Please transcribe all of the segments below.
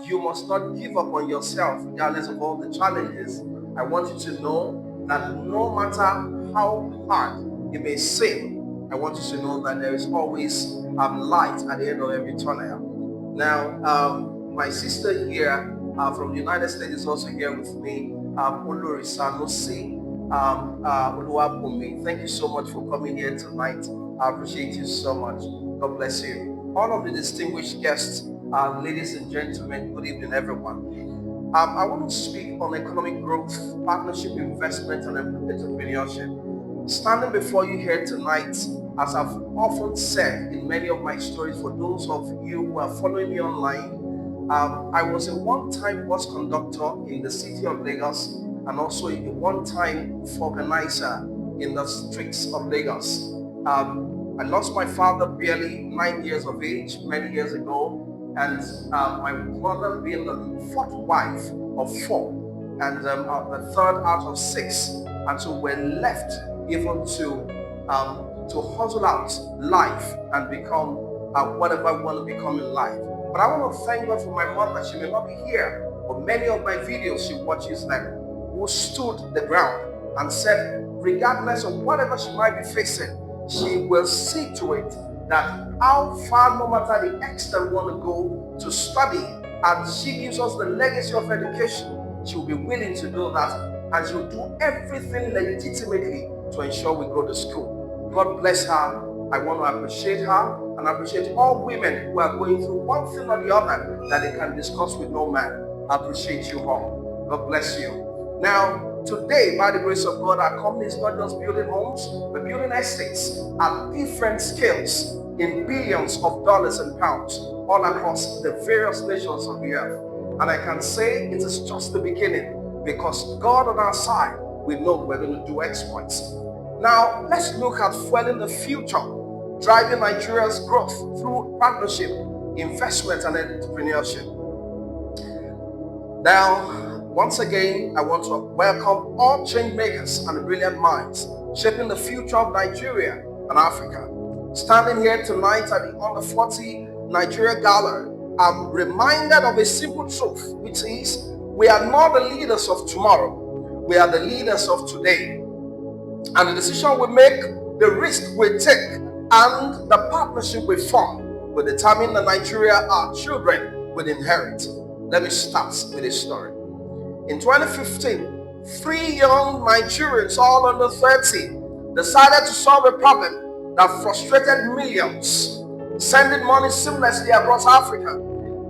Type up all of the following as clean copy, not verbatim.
you must not give up on yourself regardless of all the challenges. I want you to know that no matter how hard it may seem, I want you to know that there is always light at the end of every tunnel. Now, my sister here from the United States is also here with me, Olori Sanusi Oluwabumi. Thank you so much for coming here tonight. I appreciate you so much. God bless you. All of the distinguished guests, ladies and gentlemen, good evening, everyone. I want to speak on economic growth, partnership, investment, and entrepreneurship. Standing before you here tonight, as I've often said in many of my stories, for those of you who are following me online, I was a one-time bus conductor in the city of Lagos and also a one-time organizer in the streets of Lagos. I lost my father barely 9 years of age many years ago, and my mother being the fourth wife of 4 and the third out of 6, and so we're left even to hustle out life and become whatever we want to become in life. But I want to thank God for my mother. She may not be here, but many of my videos she watches them, who stood the ground and said, regardless of whatever she might be facing, she will see to it that how far, no matter the extent we want to go to study, and she gives us the legacy of education, she will be willing to do that, and she will do everything legitimately to ensure we go to school. God bless her. I want to appreciate her and appreciate all women who are going through one thing or the other that they can discuss with no man. I appreciate you all. God bless you. Now, today, by the grace of God, our company is not just building homes, but building estates at different scales in billions of dollars and pounds all across the various nations of the earth. And I can say it is just the beginning, because God on our side, we know we're going to do exploits. Now, let's look at fueling the future, driving Nigeria's growth through partnership, investment, and entrepreneurship. Now, once again, I want to welcome all change makers and brilliant minds shaping the future of Nigeria and Africa. Standing here tonight at the Under 40 Nigeria Gala, I'm reminded of a simple truth, which is we are not the leaders of tomorrow, we are the leaders of today. And the decision we make, the risk we take, and the partnership we form will determine the Nigeria our children will inherit. Let me start with a story. In 2015, 3 young Nigerians, all under 30, decided to solve a problem that frustrated millions, sending money seamlessly across Africa.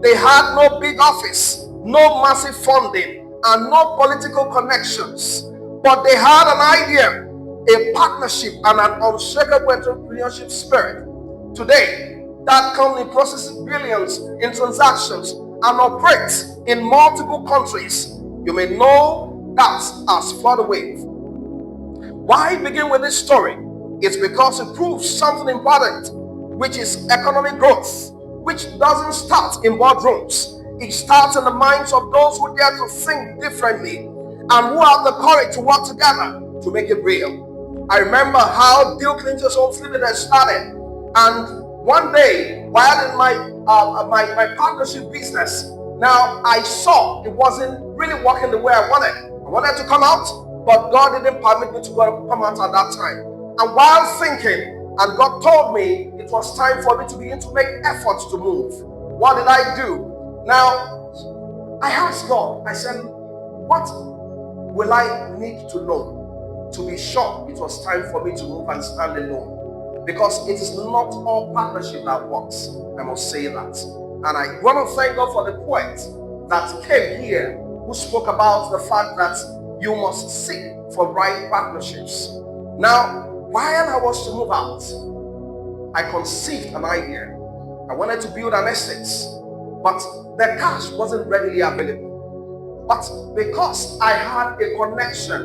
They had no big office, no massive funding, and no political connections, but they had an idea, a partnership, and an unshakable entrepreneurship spirit. Today, that company processes billions in transactions and operates in multiple countries. You may know that as Father Wave. Why begin with this story? It's because it proves something important, which is economic growth, which doesn't start in boardrooms. It starts in the minds of those who dare to think differently and who have the courage to work together to make it real. I remember how Bill Clinton's Home Sleeping had started, and one day, while in my partnership business, now I saw it wasn't really working the way I wanted. I wanted to come out, but God didn't permit me to come out at that time. And while thinking, and God told me it was time for me to begin to make efforts to move. What did I do? Now, I asked God, I said, what will I need to know to be sure it was time for me to move and stand alone? Because it is not all partnership that works. I must say that. And I want to thank God for the poet that came here who spoke about the fact that you must seek for right partnerships. Now, while I was to move out, I conceived an idea. I wanted to build an estate, but the cash wasn't readily available. But because I had a connection,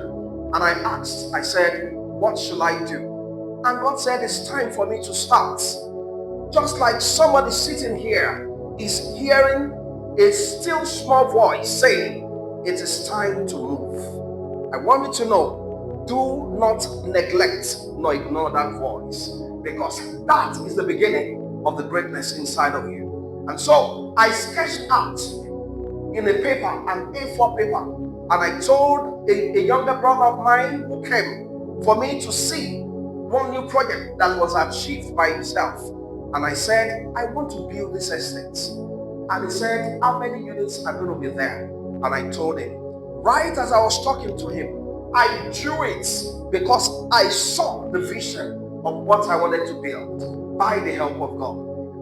and I asked, I said, what should I do? And God said, it's time for me to start. Just like somebody sitting here is hearing a still small voice saying, it is time to move. I want you to know, do not neglect nor ignore that voice, because that is the beginning of the greatness inside of you. And so I sketched out in a paper, an A4 paper. And I told a younger brother of mine who came for me to see one new project that was achieved by himself. And I said, I want to build this estate. And he said, how many units are going to be there? And I told him, right as I was talking to him, I drew it because I saw the vision of what I wanted to build by the help of God.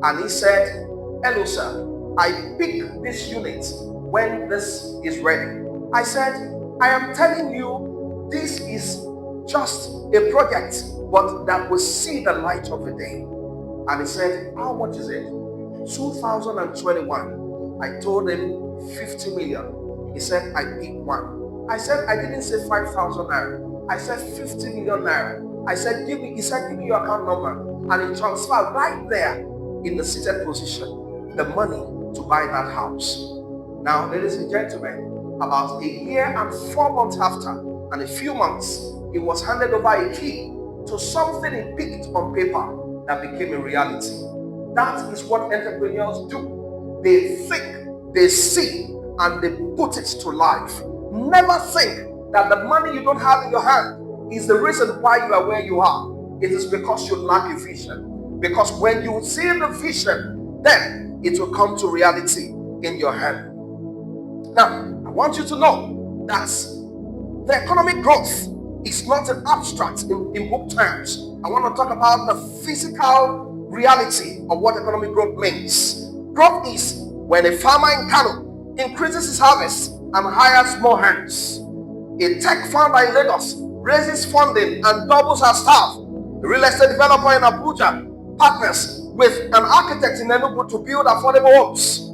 And he said, hello sir, I pick this unit when this is ready. I said, I am telling you, this is just a project, but that will see the light of the day. And he said, how much is it? 2021. I told him 50 million. He said, I pick one. I said, I didn't say 5,000 naira. I said 50 million naira. I said, he said, give me your account number. And he transferred right there in the seated position the money to buy that house. Now, ladies and gentlemen, about a year and 4 months after, and a few months, he was handed over a key to something he picked on paper that became a reality. That is what entrepreneurs do. They think, they see, and they put it to life. Never think that the money you don't have in your hand is the reason why you are where you are. It is because you lack a vision. Because when you see the vision, then it will come to reality in your hand. Now, I want you to know that the economic growth is not an abstract in book terms. I want to talk about the physical reality of what economic growth means. Growth is when a farmer in Kano increases his harvest and hires more hands. A tech founder in Lagos raises funding and doubles her staff. A real estate developer in Abuja partners with an architect in Enugu to build affordable homes.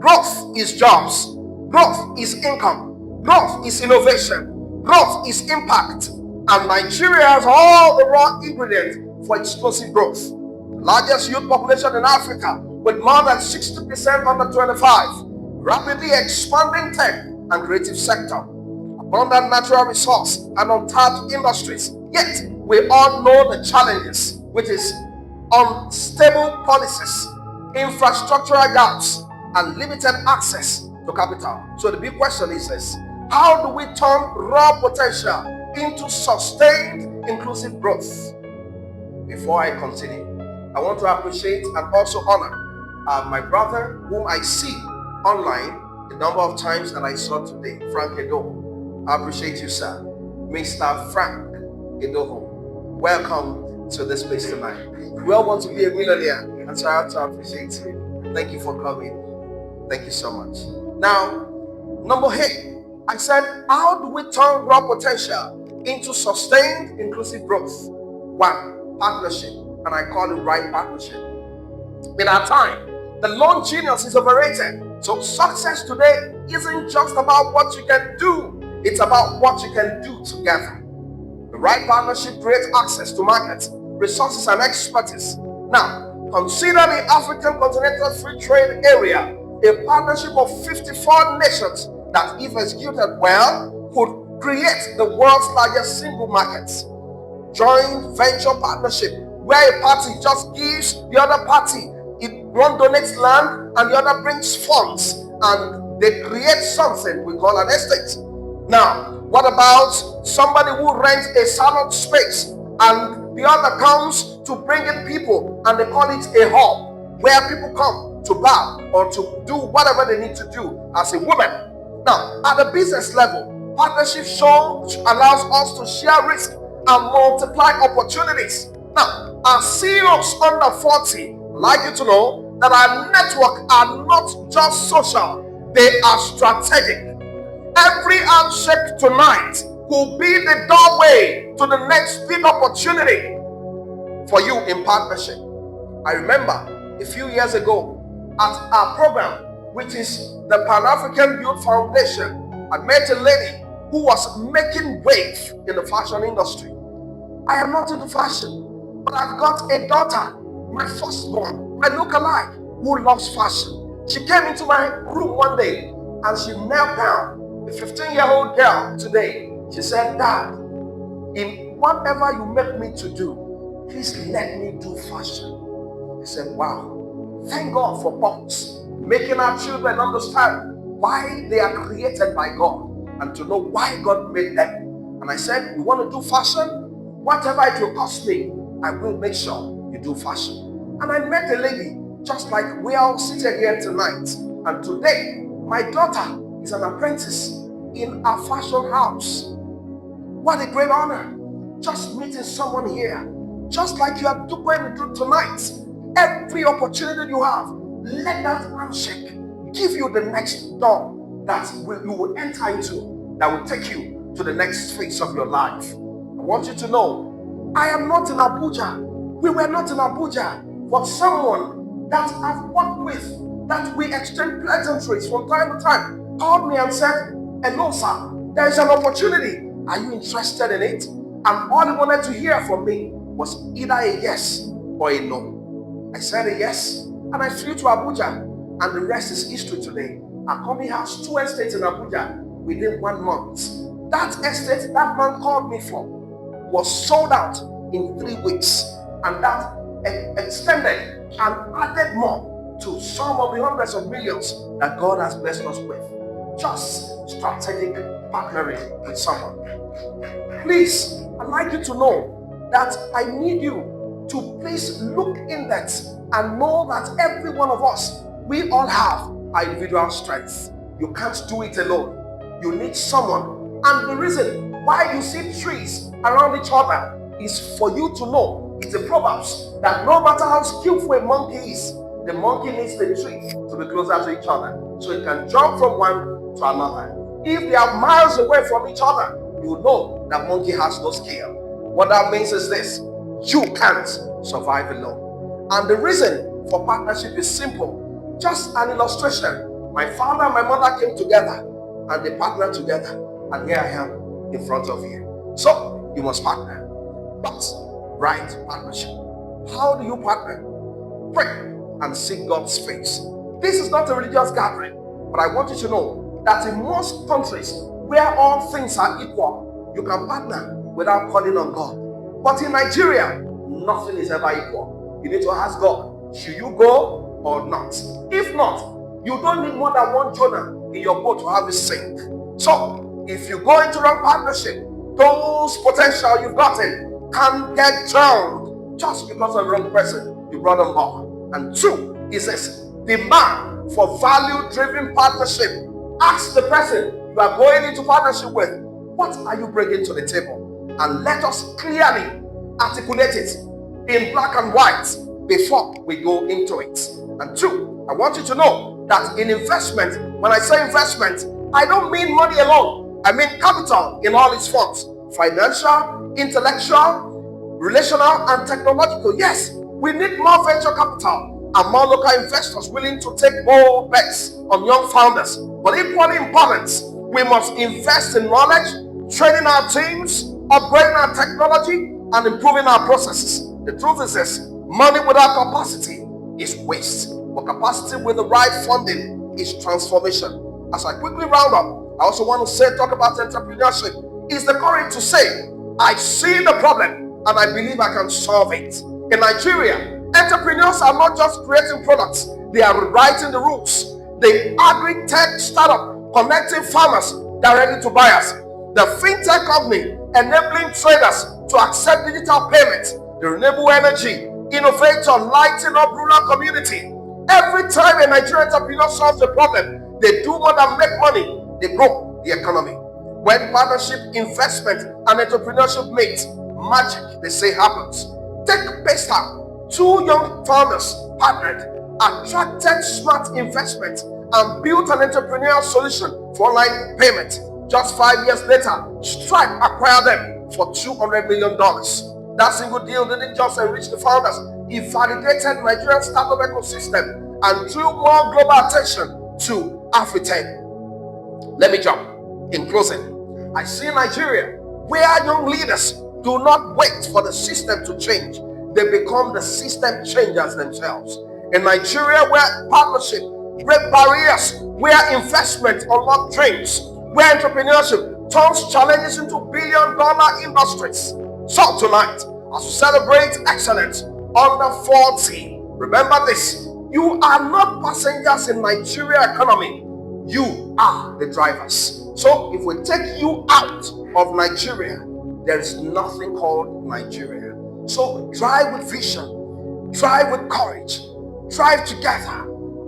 Growth is jobs. Growth is income. Growth is innovation. Growth is impact. And Nigeria has all the raw ingredients for explosive growth. The largest youth population in Africa with more than 60% under 25. Rapidly expanding tech and creative sector. Abundant natural resource and untapped industries. Yet, we all know the challenges, which is unstable policies, infrastructural gaps, and limited access to capital. So the big question is this: how do we turn raw potential into sustained inclusive growth? Before I continue, I want to appreciate and also honor my brother whom I see online the number of times that I saw today, Frank Edoho. I appreciate you, sir. Mr. Frank Edoho. Welcome to this place tonight. We all want to be a millionaire, and so I have to appreciate you. Thank you for coming. Thank you so much. Now, number 8, I said, how do we turn raw potential into sustained inclusive growth? 1, partnership, and I call it right partnership. In our time, the lone genius is overrated. So success today isn't just about what you can do, it's about what you can do together. The right partnership creates access to markets, resources, and expertise. Now, consider the African Continental Free Trade Area, a partnership of 54 nations that, if executed well, could create the world's largest single markets. Joint venture partnership, where a party just gives the other party, one donates land and the other brings funds, and they create something we call an estate. Now, what about somebody who rents a salon space and the other comes to bring in people and they call it a hall, where people come to buy or to do whatever they need to do as a woman. Now, at the business level, partnership allows us to share risk and multiply opportunities. Now, our CEOs under 40 like you to know that our network are not just social, they are strategic. Every handshake tonight could be the doorway to the next big opportunity for you in partnership. I remember a few years ago at our program, which is the Pan-African Youth Foundation, I met a lady who was making waves in the fashion industry. I am not into fashion, but I've got a daughter, my firstborn, my lookalike, who loves fashion. She came into my room one day and she knelt down, a 15-year-old girl today. She said, Dad, in whatever you make me to do, please let me do fashion. I said, wow, thank God for moms making our children understand why they are created by God and to know why God made them. And I said, you want to do fashion? Whatever it will cost me, I will make sure you do fashion. And I met a lady just like we are all seated here tonight. And today, my daughter is an apprentice in a fashion house. What a great honor. Just meeting someone here, just like you are going to do tonight. Every opportunity you have, let that handshake give you the next door that you will enter into, that will take you to the next phase of your life. I want you to know, I am not in Abuja. We were not in Abuja, but someone that I've worked with, that we exchange pleasantries from time to time, called me and said, hello sir, there is an opportunity. Are you interested in it? And all he wanted to hear from me was either a yes or a no. I said a yes, and I flew to Abuja, and the rest is history today. Our company has 2 estates in Abuja within 1 month. That estate that man called me for was sold out in 3 weeks, and that extended and added more to some of the hundreds of millions that God has blessed us with. Just strategic partnering with someone. Please, I'd like you to know that I need you to please look in that and know that every one of us, we all have our individual strengths. You can't do it alone. You need someone. And the reason why you see trees around each other is for you to know, it's a proverbs, that no matter how skillful a monkey is, the monkey needs the tree to be closer to each other so it can jump from one to another. If they are miles away from each other, you know that monkey has no skill. What that means is this: you can't survive alone. And the reason for partnership is simple. Just an illustration. My father and my mother came together and they partnered together, and here I am in front of you. So you must partner. But right partnership. How do you partner? Pray and seek God's face. This is not a religious gathering, but I want you to know that in most countries where all things are equal, you can partner without calling on God. But in Nigeria, nothing is ever equal. You need to ask God, should you go or not? If not, you don't need more than one Jonah in your boat to have it sink. So, if you go into wrong partnership, those potential you've gotten can get drowned just because of the wrong person you brought on board. And 2 is this: demand for value-driven partnership. Ask the person you are going into partnership with, what are you bringing to the table? And let us clearly articulate it in black and white before we go into it. And 2, I want you to know that in investment, when I say investment, I don't mean money alone. I mean capital in all its forms: financial, intellectual, relational, and technological. Yes, we need more venture capital and more local investors willing to take bold bets on young founders. But equally important, we must invest in knowledge, training our teams, upgrading our technology, and improving our processes. The truth is this: money without capacity is waste, but capacity with the right funding is transformation. As I quickly round up, I also want to talk about entrepreneurship. Is the courage to say, I see the problem and I believe I can solve it. In Nigeria, entrepreneurs are not just creating products, they are rewriting the rules. The agri-tech startup connecting farmers directly to buyers. The fintech company enabling traders to accept digital payments. The renewable energy innovator lighting up rural community. Every time a Nigerian entrepreneur solves a problem, they do more than make money, they grow the economy. When partnership, investment, and entrepreneurship meet, magic, they say, happens. Take Paystack. 2 young founders partnered, attracted smart investment, and built an entrepreneurial solution for online payment. Just 5 years later, Stripe acquired them for $200 million. That single deal didn't just enrich the founders, it validated Nigerian startup ecosystem and drew more global attention to Africa. Let me jump. In closing, I see Nigeria where young leaders do not wait for the system to change, they become the system changers themselves. In Nigeria, where partnership break barriers, where investment unlock dreams, where entrepreneurship turns challenges into billion-dollar industries. So tonight, as we celebrate excellence under 40, remember this: you are not passengers in Nigeria economy. You are the drivers. So if we take you out of Nigeria, there is nothing called Nigeria. So drive with vision, drive with courage, drive together,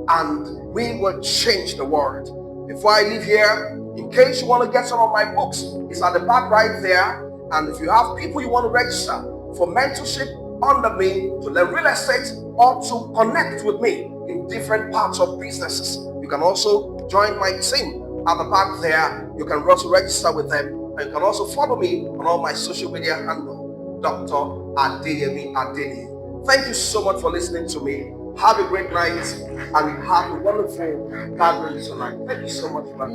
and we will change the world. Before I leave here, in case you want to get some of my books, it's at the back right there. And if you have people you want to register for mentorship under me to learn real estate or to connect with me in different parts of businesses, you can also join my team at the back there. You can also register with them, and you can also follow me on all my social media handle, Dr. Adeyemi Adeniyi. Thank you so much for listening to me. Have a great night and have a wonderful gathering tonight. Thank you so much, man.